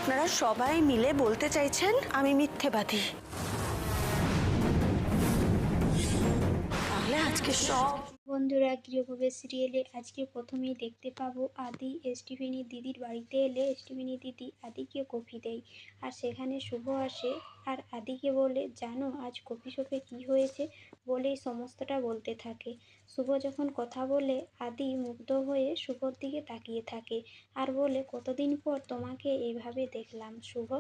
আপনারা সবাই মিলে বলতে চাইছেন আমি মিথ্যেবাদী। তাহলে আজকে সব বন্ধুরা, গৃহপ্রবেশ সিরিয়ালে আজকে প্রথমেই দেখতে পাবো আদি স্টিফেনি দিদির বাড়িতে এলে স্টিফেনি দিদি আদিকে কফি দেয়। আর সেখানে শুভ আসে আর আদিকে বলে, জানো আজ কফি শপে কী হয়েছে, বলেই সমস্তটা বলতে থাকে। শুভ যখন কথা বলে আদি মুগ্ধ হয়ে শুভর দিকে তাকিয়ে থাকে আর বলে, কতদিন পর তোমাকে এইভাবে দেখলাম শুভ।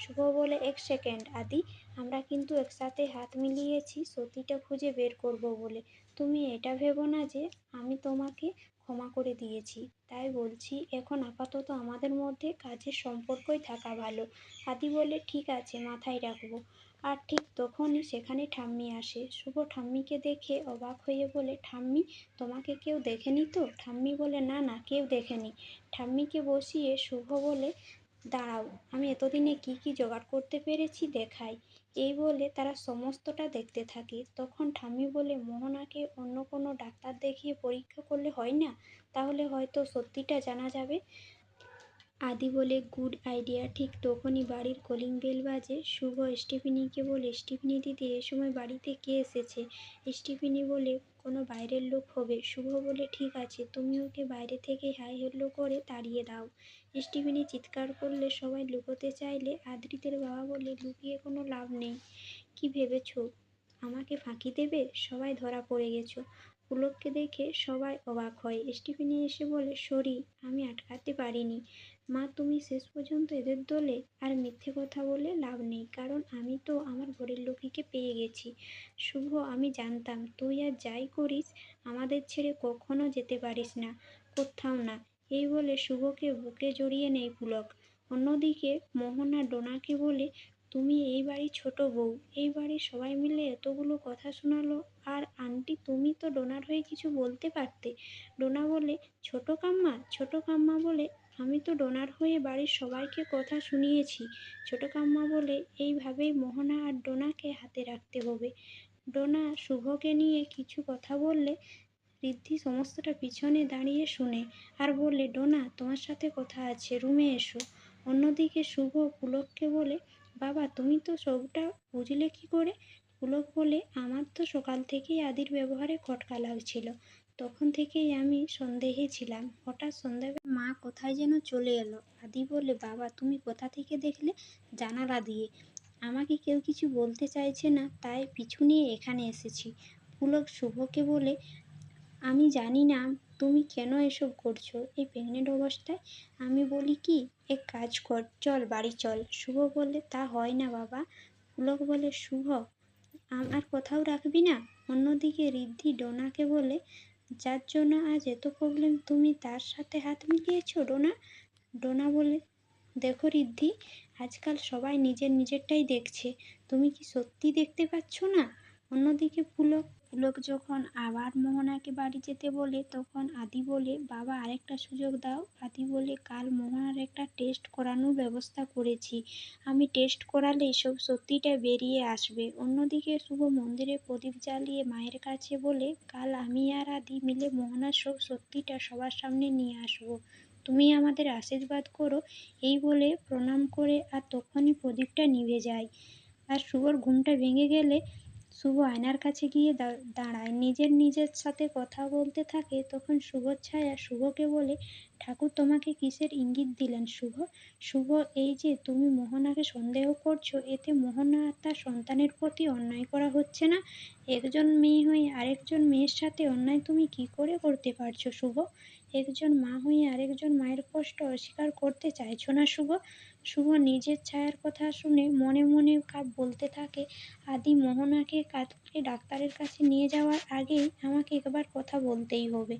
শুভ বলে, এক সেকেন্ড আদি, আমরা কিন্তু একসাথে হাত মিলিয়েছি সত্যিটা খুঁজে বের করব বলে। তুমি এটা ভেবো না যে আমি তোমাকে ক্ষমা করে দিয়েছি, তাই বলছি এখন আপাতত আমাদের মধ্যে কাজের সম্পর্কই থাকা ভালো। আদি বলে, ঠিক আছে, মাথায় রাখবো। আর ঠিক তখনই সেখানে ঠাম্মি আসে। শুভ ঠাম্মিকে দেখে অবাক হয়ে বলে, ঠাম্মি, তোমাকে কেউ দেখেনি তো? ঠাম্মি বলে, না না, কেউ দেখেনি। ঠাম্মিকে বসিয়ে শুভ বলে, দাঁড়াও, আমি এতদিনে কি কি জোগাড় করতে পেরেছি দেখাই। এই বলে তারা সমস্তটা দেখতে থাকে। তখন ঠাম্মি বলে, মোহনাকে অন্য কোনো ডাক্তার দেখিয়ে পরীক্ষা করলে হয় না? তাহলে হয়তো সত্যিটা জানা যাবে। আদি বলে, গুড আইডিয়া। ঠিক তখনই বাড়ির কলিং বেল বাজে। শুভ স্টিফেনিকে বলে, স্টিফেনি দিদি, এ সময় বাড়িতে কে এসেছে? স্টিফেনি বলে, কোনো বাইরের লোক হবে। শুভ বলে, ঠিক আছে, তুমি ওকে বাইরে থেকে হাই হেল্লো করে তাড়িয়ে দাও। স্টিফেনি চিৎকার করলে সবাই লুকোতে চাইলে আদ্রিতের বাবা বলে, লুকিয়ে কোনো লাভ নেই। কি ভেবেছো আমাকে ফাঁকি দেবে? সবাই ধরা পড়ে গেছো। পুলককে দেখে সবাই অবাক হয়। স্টিফেনি এসে বলে, সরি, আমি আটকাতে পারিনি। মা, তুমি শেষ পর্যন্ত এদের দলে। আর মিথ্যে কথা বলে লাভ নেই, কারণ আমি তো আমার ঘরের লক্ষ্মীকে পেয়ে গেছি। শুভ, আমি জানতাম তুই আর যাই করিস আমাদের ছেড়ে কখনো যেতে পারিস না, কোথাও না। এই বলে শুভকে বুকে জড়িয়ে নেয় পুলক। অন্যদিকে মোহনা ডোনাকে বলে, তুমি এই বাড়ির ছোট বউ, এই বাড়ির সবাই মিলে এতগুলো কথা শোনালো, আর আন্টি তুমি তো ডোনার হয়ে কিছু বলতে পারতে। ডোনা বলে, ছোট কাম্মা? ছোট কাম্মা বলে, আমি তো ডোনার হয়ে বাড়ির সবাইকে কথা শুনিয়েছি। ছোট কাম্মা বলে, এইভাবেই মোহনা আর ডোনাকে হাতে রাখতে হবে। ডোনা শুভকে নিয়ে কিছু কথা বললে ঋদ্ধি সমস্তটা পিছনে দাঁড়িয়ে শুনে আর বললে, ডোনা, তোমার সাথে কথা আছে, রুমে এসো। অন্যদিকে শুভ পুলককে বলে, বাবা, তুমি তো সবটা বুঝলে কি করে? পুলক বলে, আমার তো সকাল থেকেই আদির ব্যবহারে খটকা লাগছিল। তখন থেকেই আমি সন্দেহে ছিলাম। হঠাৎ সন্ধ্যাবেলা মা কোথায় যেন চলে এলো। আদি বলে, বাবা, তুমি কোথা থেকে দেখলে? জানালা দিয়ে। আমাকে কেউ কিছু বলতে চাইছে না, তাই পিছু নিয়ে এখানে এসেছি। পুলক শুভকে বলে, আমি জানি না তুমি কেন এসব করছো এই প্রেগনেন্ট অবস্থায়। আমি বলি কি, এক কাজ কর, চল বাড়ি চল। শুভ বলে, তা হয় না বাবা। পুলক বলে, শুভ, আমার কোথাও রাখবি না? অন্যদিকে ঋদ্ধি ডোনাকে বলে, যার জন্য আজ এত প্রবলেম তুমি তার সাথে হাত মিলিয়েছো ডোনা? ডোনা বলে, দেখো ঋদ্ধি, আজকাল সবাই নিজের নিজেরটাই দেখছে, তুমি কি সত্যি দেখতে পাচ্ছ না? অন্যদিকে পুলক যখন আবার মোহনাকে বাড়ি যেতে বলে তখন আদি বলে, বাবা, আরেকটা সুযোগ দাও। আদি বলে, কাল মোহনার একটা টেস্ট করানোর ব্যবস্থা করেছি, আমি টেস্ট করালেই সব সত্যিটা বেরিয়ে আসবে। অন্যদিকে শুভ মন্দিরে প্রদীপ জ্বালিয়ে মায়ের কাছে বলে, কাল আমি আর আদি মিলে মোহনার সব সত্যিটা সবার সামনে নিয়ে আসবো, তুমি আমাদের আশীর্বাদ করো। এই বলে প্রণাম করে আর তখনই প্রদীপটা নিভে যায়। আর শুভর ঘুমটা ভেঙে গেলে শুভ আয়নার কাছে গিয়ে দাঁড়ায়, নিজের সাথে কথা বলতে থাকে। তখন শুভর ছায়া শুভকে বলে, ঠাকুর তোমাকে কিসের ইঙ্গিত দিলেন শুভ? শুভ, এই যে তুমি মোহনাকে সন্দেহ করছো, এতে মোহনা আর তার সন্তানের প্রতি অন্যায় করা হচ্ছে না? একজন মেয়ে হয়ে আরেকজন মেয়ের সাথে অন্যায় তুমি কি করে করতে পারছো শুভ? একজন মা হয়ে আরেকজন মায়ের কষ্ট অস্বীকার করতে চাইছো না শুভ? শুভ নিজের ছায়ার কথা শুনে মনে মনে বলতে থাকে, আদি মোহনাকে কালকে ডাক্তারের কাছে নিয়ে যাওয়ার আগেই আমাকে একবার কথা বলতেই হবে।